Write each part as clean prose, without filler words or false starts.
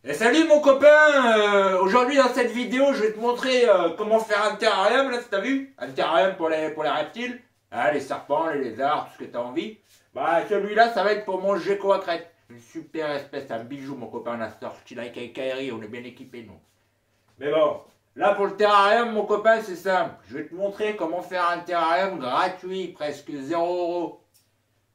Et salut mon copain, aujourd'hui dans cette vidéo je vais te montrer comment faire un terrarium, là t'as vu? Un terrarium pour les reptiles, hein, les serpents, les lézards, tout ce que t'as envie. Bah celui-là ça va être pour mon gecko à crête. Une super espèce, un bijou mon copain, on a sorti avec un Kairi, on est bien équipés nous. Mais bon, là pour le terrarium mon copain c'est simple, je vais te montrer comment faire un terrarium gratuit, presque 0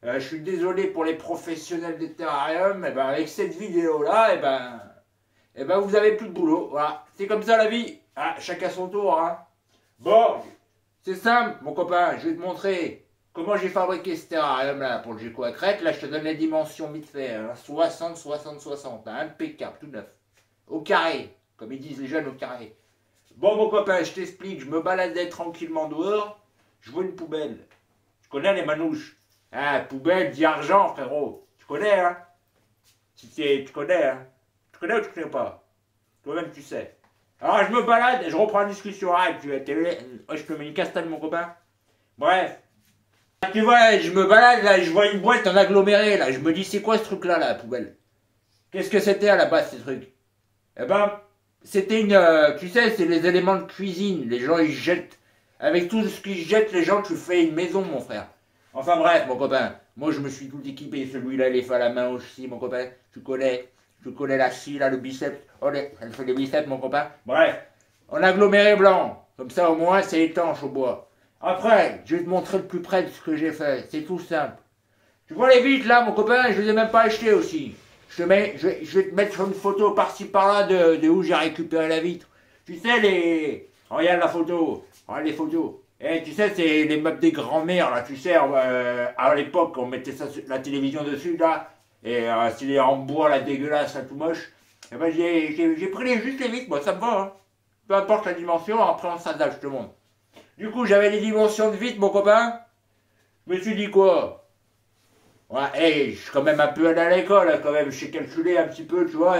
€. Je suis désolé pour les professionnels des terrariums, et ben avec cette vidéo là, et ben vous avez plus de boulot, voilà. C'est comme ça la vie, ah, chacun son tour, hein. Bon, c'est simple mon copain, je vais te montrer comment j'ai fabriqué ce terrarium là pour le gecko à crête. Là je te donne les dimensions vite fait, hein. 60, 60, 60, hein, impeccable, tout neuf. Au carré, comme ils disent les jeunes, au carré. Bon mon copain, je t'explique, je me baladais tranquillement dehors, je vois une poubelle. Je connais les manouches. Ah, poubelle dit argent, frérot. Tu connais, hein? Tu connais, hein? Tu connais ou tu connais pas? Toi-même, tu sais. Alors, je me balade et je reprends la discussion. Ah, je te mets une castagne, mon copain. Bref. Tu vois, je me balade, là, je vois une boîte en aggloméré, là. Je me dis, c'est quoi ce truc-là, la poubelle? Qu'est-ce que c'était à la base, ces trucs? Eh ben, c'était tu sais, c'est les éléments de cuisine. Les gens, ils jettent. Avec tout ce qu'ils jettent, les gens, tu fais une maison, mon frère. Enfin bref, mon copain, moi je me suis tout équipé, celui-là il est fait à la main aussi, mon copain, tu connais la scie, là, le biceps, oh, elle fait le biceps, mon copain. Bref, en aggloméré blanc, comme ça au moins c'est étanche au bois. Après, je vais te montrer le plus près de ce que j'ai fait, c'est tout simple. Tu vois les vitres là, mon copain, je les ai même pas achetées aussi. Je vais te mettre sur une photo par-ci par-là de où j'ai récupéré la vitre. Tu sais regarde la photo, regarde les photos. Et tu sais, c'est les meubles des grands-mères, là, tu sais, à l'époque, on mettait ça sur la télévision dessus, là, et c'est en bois, là, dégueulasse, là, tout moche. Et ben, j'ai pris juste les vitres, moi, ça me va, hein. Peu importe la dimension, après, on s'adapte, je te montre. Du coup, j'avais les dimensions de vitres, mon copain. Je me suis dit quoi? Ouais, hey, je suis quand même un peu allé à l'école, hein, quand même, je sais calculer un petit peu, tu vois.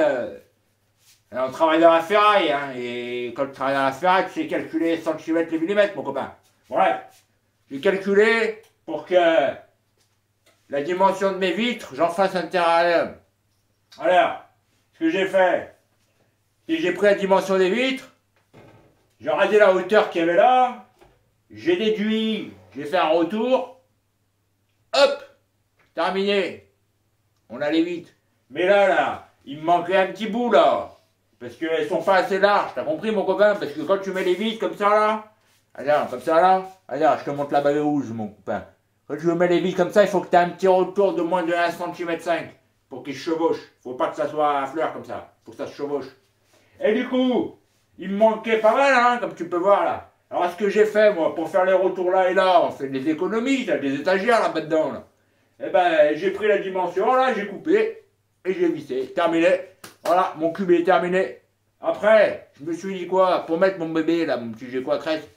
On travaille dans la ferraille, hein, et quand tu travailles dans la ferraille, tu sais calculer centimètres et millimètres, mon copain. Bref, j'ai calculé pour que la dimension de mes vitres, j'en fasse un terrarium. Alors, ce que j'ai fait, c'est que j'ai pris la dimension des vitres, j'ai regardé la hauteur qu'il y avait là, j'ai déduit, j'ai fait un retour, hop, terminé. On a les vitres. Mais là, il me manquait un petit bout là, parce qu'elles sont pas assez larges, t'as compris mon copain? Parce que quand tu mets les vitres comme ça là, regarde, comme ça là, regarde, je te montre la bague rouge mon copain. Quand tu mets les vis comme ça, il faut que tu aies un petit retour de moins de 1,5 cm pour qu'il se chevauche. Faut pas que ça soit à fleur comme ça, faut que ça se chevauche. Et du coup, il me manquait pas mal, hein, comme tu peux voir là. Alors ce que j'ai fait moi, pour faire les retours là et là, on fait des économies, t'as des étagères là-bas dedans là. Et ben j'ai pris la dimension là, j'ai coupé et j'ai vissé, terminé. Voilà, mon cube est terminé. Après, je me suis dit quoi, pour mettre mon bébé là, mon petit gecko à crête.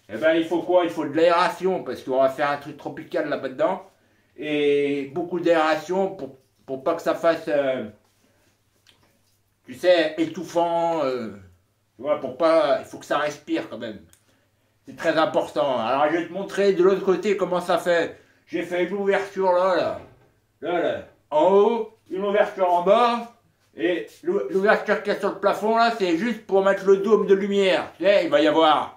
Eh ben, il faut quoi? Il faut de l'aération, parce qu'on va faire un truc tropical là-bas dedans. Et beaucoup d'aération pour pas que ça fasse, tu sais, étouffant. Tu vois, pour pas. Il faut que ça respire quand même. C'est très important. Alors, je vais te montrer de l'autre côté comment ça fait. J'ai fait une ouverture là. En haut, une ouverture en bas. Et l'ouverture qu'il y a sur le plafond là, c'est juste pour mettre le dôme de lumière. Tu sais, il va y avoir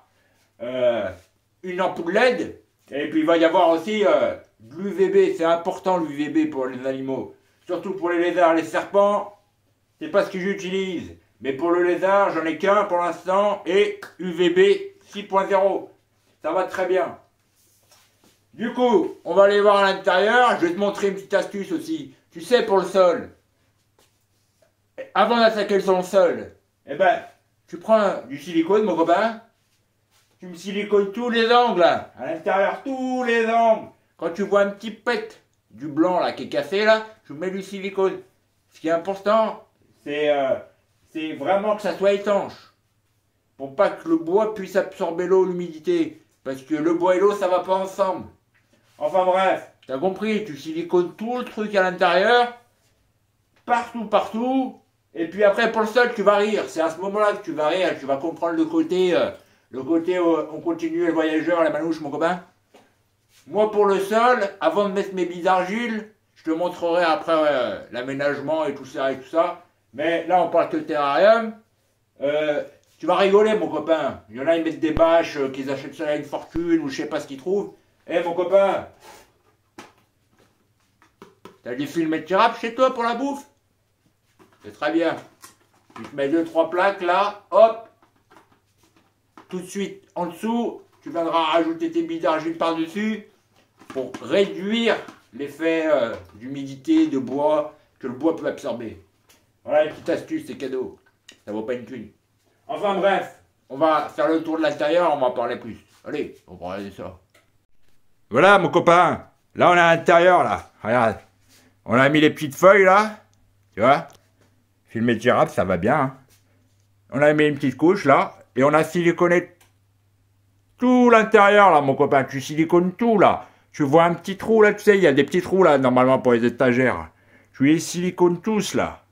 une ampoule LED, et puis il va y avoir aussi de l'UVB, c'est important l'UVB pour les animaux, surtout pour les lézards, les serpents, c'est pas ce que j'utilise, mais pour le lézard, j'en ai qu'un pour l'instant, et UVB 6.0, ça va très bien. Du coup, on va aller voir à l'intérieur, je vais te montrer une petite astuce aussi, tu sais pour le sol, avant d'attaquer son sol, eh ben, tu prends du silicone mon copain, tu me silicones tous les angles, là. À l'intérieur, tous les angles. Quand tu vois un petit pet du blanc là qui est cassé là, tu mets du silicone. Ce qui est important, c'est vraiment que ça soit étanche. Pour pas que le bois puisse absorber l'eau, l'humidité. Parce que le bois et l'eau, ça va pas ensemble. Enfin bref, t'as compris, tu silicones tout le truc à l'intérieur, partout. Et puis après, pour le sol, tu vas rire. C'est à ce moment-là que tu vas rire, tu vas comprendre le côté où on continue les voyageurs, la manouche, mon copain. Moi, pour le sol, avant de mettre mes billes d'argile, je te montrerai après l'aménagement et tout ça. Mais là, on parle que terrarium. Tu vas rigoler, mon copain. Il y en a, ils mettent des bâches, qu'ils achètent ça à une fortune, ou je sais pas ce qu'ils trouvent. Eh, mon copain, t'as des films et de chez toi pour la bouffe? C'est très bien. Tu te mets 2-3 plaques là, hop. Tout de suite, en dessous, tu viendras rajouter tes billes d'argile par-dessus pour réduire l'effet d'humidité, de bois, que le bois peut absorber. Voilà une petite astuce, c'est cadeau. Ça vaut pas une thune. Enfin bref, on va faire le tour de l'intérieur, on va en parler plus. Allez, on va regarder ça. Voilà mon copain, là on est à l'intérieur là, regarde. On a mis les petites feuilles là, tu vois. Filmer de girafe, ça va bien. Hein. On a mis une petite couche là, et on a siliconé tout l'intérieur là mon copain. Tu silicones tout là. Tu vois un petit trou là, tu sais, il y a des petits trous là normalement pour les étagères. Tu les silicones tous là.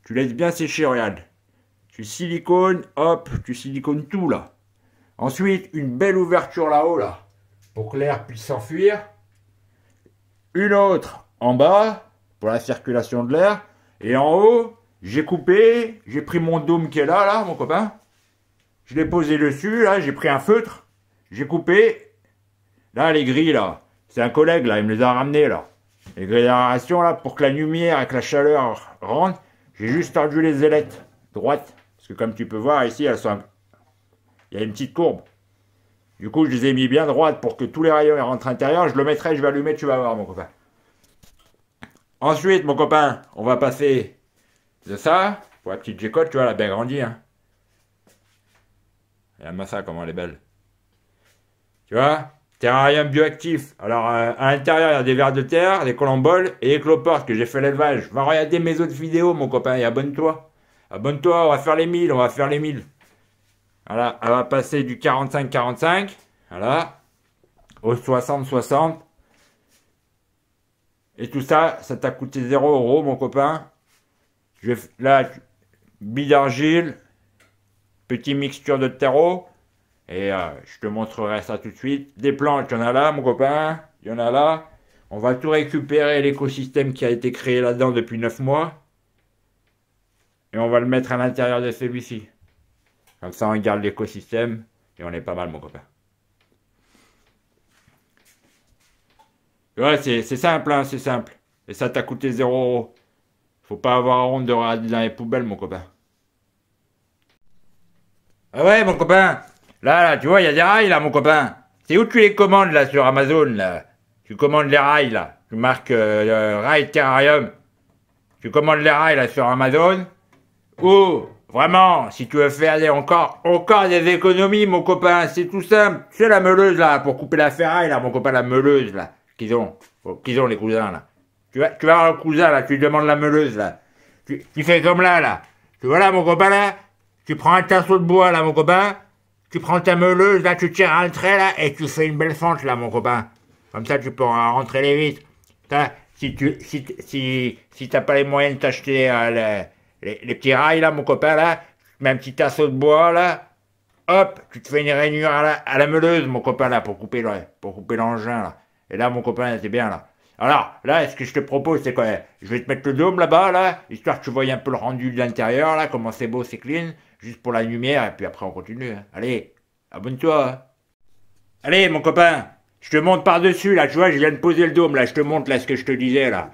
Tu laisses bien sécher, regarde. Tu silicones, hop, tu silicones tout là. Ensuite, une belle ouverture là-haut là, pour que l'air puisse s'enfuir. Une autre en bas, pour la circulation de l'air. Et en haut, j'ai coupé, j'ai pris mon dôme qui est là, mon copain. Je l'ai posé dessus, là, j'ai pris un feutre. J'ai coupé. Là, les grilles, là. C'est un collègue, là, il me les a ramenés, là. Les grilles d'aération, là, pour que la lumière et que la chaleur rentrent. J'ai juste tordu les ailettes droites. Parce que comme tu peux voir, ici, elles sont... Il y a une petite courbe. Du coup, je les ai mis bien droites pour que tous les rayons rentrent à l'intérieur. Je le mettrai, je vais allumer, tu vas voir, mon copain. Ensuite, mon copain, on va passer de ça. Pour la petite G-Code, tu vois, elle a bien grandi, hein. Regarde-moi ça, comment elle est belle. Tu vois, terrarium bioactif. Alors, à l'intérieur, il y a des vers de terre, des colomboles et des cloportes que j'ai fait l'élevage. Va regarder mes autres vidéos, mon copain, et abonne-toi. Abonne-toi, on va faire les 1000, on va faire les 1000. Voilà, elle va passer du 45-45, voilà, au 60-60. Et tout ça, ça t'a coûté 0 €, mon copain. Là, billes d'argile, petite mixture de terreau. Et je te montrerai ça tout de suite. Des plantes, il y en a là, mon copain. Il y en a là. On va tout récupérer, l'écosystème qui a été créé là-dedans depuis 9 mois. Et on va le mettre à l'intérieur de celui-ci. Comme ça, on garde l'écosystème. Et on est pas mal, mon copain. Ouais, c'est simple, hein, c'est simple. Et ça t'a coûté 0 €. Faut pas avoir honte de regarder dans les poubelles, mon copain. Ah ouais, mon copain. Là, tu vois, il y a des rails, là, mon copain. C'est où tu les commandes, là, sur Amazon, là? Tu commandes les rails, là. Tu marques rail terrarium. Tu commandes les rails, là, sur Amazon. Ou, vraiment, si tu veux faire encore des économies, mon copain, c'est tout simple. Tu sais, la meuleuse, là, pour couper la ferraille, là, mon copain, la meuleuse, là, qu'ils ont, les cousins, là. Tu vas voir le cousin, là, tu lui demandes la meuleuse, là. Tu fais comme là. Tu vois, là, mon copain, là, tu prends un tasseau de bois, là, mon copain. Tu prends ta meuleuse, là, tu tires un trait, là, et tu fais une belle fente, là, mon copain. Comme ça, tu pourras rentrer les vitres. Si t'as pas les moyens de t'acheter les petits rails, là, mon copain, là, tu mets un petit tasseau de bois, là, hop, tu te fais une rainure à la meuleuse, mon copain, là, pour couper l'engin, là. Et là, mon copain, c'est bien, là. Alors, là, ce que je te propose, c'est quoi? Je vais te mettre le dôme là-bas, là, histoire que tu voyes un peu le rendu de l'intérieur, là, comment c'est beau, c'est clean, juste pour la lumière, et puis après, on continue. Hein. Allez, abonne-toi. Hein. Allez, mon copain, je te monte par-dessus, là, tu vois, je viens de poser le dôme, là, je te montre, là, ce que je te disais, là.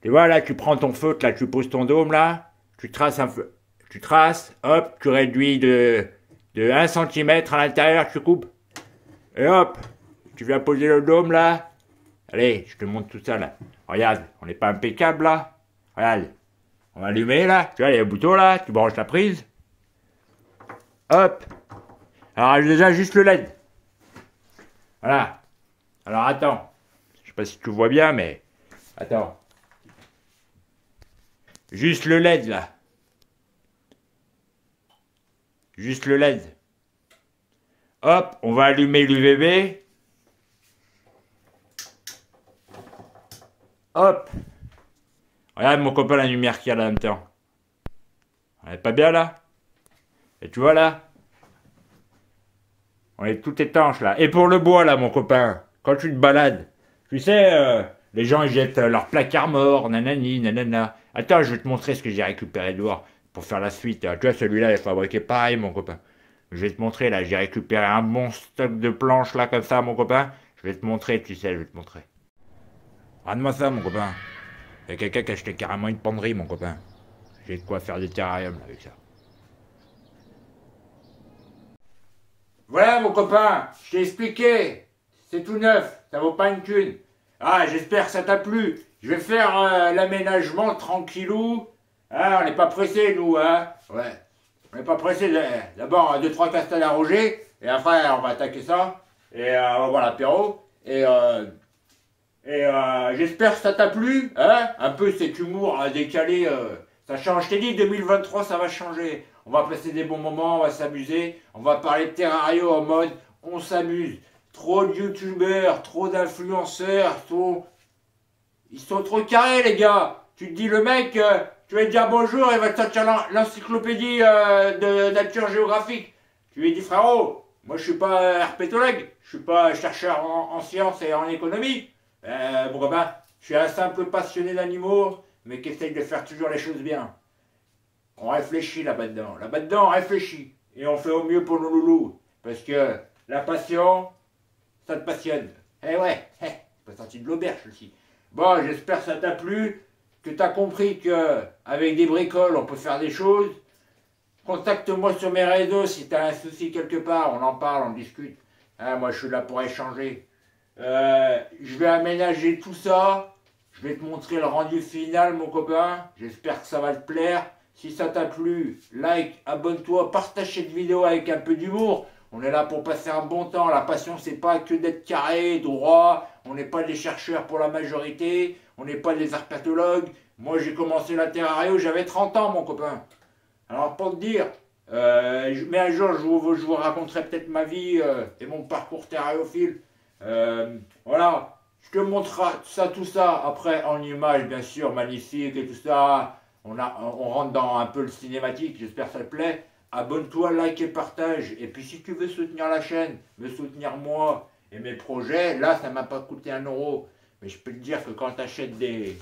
Tu vois, là, tu prends ton feutre, là, tu poses ton dôme, là, tu traces un feu. Tu traces, hop, tu réduis de 1 cm à l'intérieur, tu coupes. Et hop, tu viens poser le dôme, là. Allez, je te montre tout ça, là. Regarde, on n'est pas impeccable, là. Regarde, on va allumer, là. Tu vois, il y a le bouton, là, tu branches la prise. Hop. Alors, déjà, juste le LED. Voilà. Alors, attends. Je sais pas si tu vois bien, mais... Attends. Juste le LED, là. Juste le LED. Hop, on va allumer l'UVB. Hop. Regarde, mon copain, la lumière qu'il y a là en même temps. On est pas bien, là? Et tu vois, là? On est tout étanche, là. Et pour le bois, là, mon copain, quand tu te balades, tu sais, Les gens, ils jettent leur placard mort, nanani, nanana. Attends, je vais te montrer ce que j'ai récupéré dehors pour faire la suite. Tu vois, celui-là est fabriqué pareil, mon copain. Je vais te montrer, là, j'ai récupéré un bon stock de planches, là, comme ça, mon copain. Je vais te montrer, tu sais, je vais te montrer. Regarde-moi ça, mon copain. Il y a quelqu'un qui a acheté carrément une penderie, mon copain. J'ai de quoi faire des terrariums, là, avec ça. Voilà, mon copain, je t'ai expliqué. C'est tout neuf, ça vaut pas une thune. Ah, j'espère que ça t'a plu. Je vais faire l'aménagement tranquillou. Hein, on n'est pas pressé, nous, hein. Ouais. On n'est pas pressé. D'abord, 2-3 castagnes à roger. Et après, on va attaquer ça. Et on va voir l'apéro. J'espère que ça t'a plu. Hein, un peu cet humour décalé. Ça change. Je t'ai dit, 2023, ça va changer. On va passer des bons moments, on va s'amuser. On va parler de Terrario en mode on s'amuse. Trop de youtubeurs, trop d'influenceurs, ils sont trop carrés, les gars. Tu te dis, le mec, tu vas lui dire bonjour, il va te sortir l'encyclopédie de nature géographique. Tu lui dis, frérot, moi je suis pas herpétologue, je suis pas chercheur en sciences et en économie. Bon, ben, je suis un simple passionné d'animaux, mais qui essaye de faire toujours les choses bien. On réfléchit là-bas dedans. Là-bas dedans, on réfléchit. Et on fait au mieux pour nos loulous. Parce que la passion, ça te passionne. Eh ouais, pas sorti de l'auberge aussi. Bon, j'espère que ça t'a plu, que t'as compris que avec des bricoles, on peut faire des choses. Contacte-moi sur mes réseaux si t'as un souci quelque part, on en parle, on discute. Hein, moi, je suis là pour échanger. Je vais aménager tout ça. Je vais te montrer le rendu final, mon copain. J'espère que ça va te plaire. Si ça t'a plu, like, abonne-toi, partage cette vidéo avec un peu d'humour. On est là pour passer un bon temps. La passion, c'est pas que d'être carré, droit. On n'est pas des chercheurs pour la majorité. On n'est pas des herpétologues. Moi, j'ai commencé la terrario, j'avais 30 ans, mon copain. Alors, pour te dire, mais un jour, je vous raconterai peut-être ma vie et mon parcours terrariophile. Voilà, je te montrerai tout ça, après en images, bien sûr, magnifiques et tout ça. On rentre dans un peu le cinématique, j'espère que ça te plaît. Abonne-toi, like et partage. Et puis si tu veux soutenir la chaîne, me soutenir moi et mes projets, là ça m'a pas coûté 1 euro. Mais je peux te dire que quand tu achètes des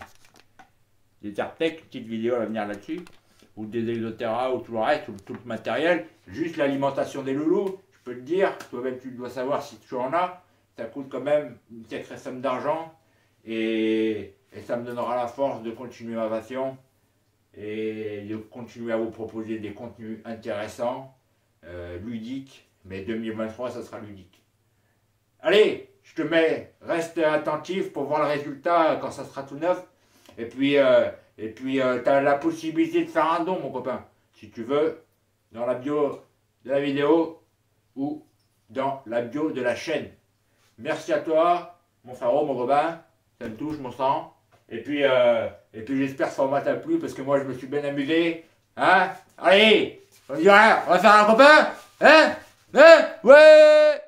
AirTech, petite vidéo à venir là-dessus, ou des Exotera ou tout le reste, ou tout le matériel, juste l'alimentation des loulous, je peux te dire, toi-même tu dois savoir si tu en as, ça coûte quand même une sacrée somme d'argent. Et ça me donnera la force de continuer ma passion. Et de continuer à vous proposer des contenus intéressants, ludiques, mais 2023 ça sera ludique. Allez, je te mets, reste attentif pour voir le résultat quand ça sera tout neuf. Et puis tu as la possibilité de faire un don, mon copain, si tu veux, dans la bio de la vidéo ou dans la bio de la chaîne. Merci à toi, mon frérot, mon copain, ça me touche, mon sang. Et puis j'espère que ça format t'a plu parce que moi je me suis bien amusé. Hein? Allez, on va faire un copain? Hein? Ouais!